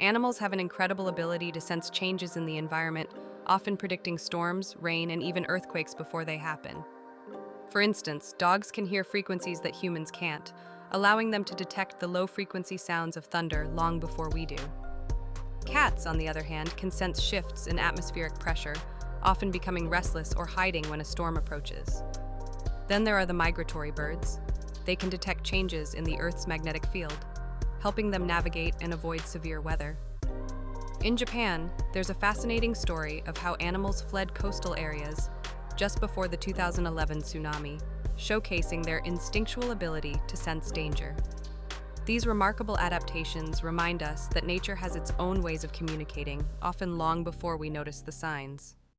Animals have an incredible ability to sense changes in the environment, often predicting storms, rain, and even earthquakes before they happen. For instance, dogs can hear frequencies that humans can't, allowing them to detect the low-frequency sounds of thunder long before we do. Cats, on the other hand, can sense shifts in atmospheric pressure, often becoming restless or hiding when a storm approaches. Then there are the migratory birds. They can detect changes in the Earth's magnetic field, helping them navigate and avoid severe weather. In Japan, there's a fascinating story of how animals fled coastal areas just before the 2011 tsunami, showcasing their instinctual ability to sense danger. These remarkable adaptations remind us that nature has its own ways of communicating, often long before we notice the signs.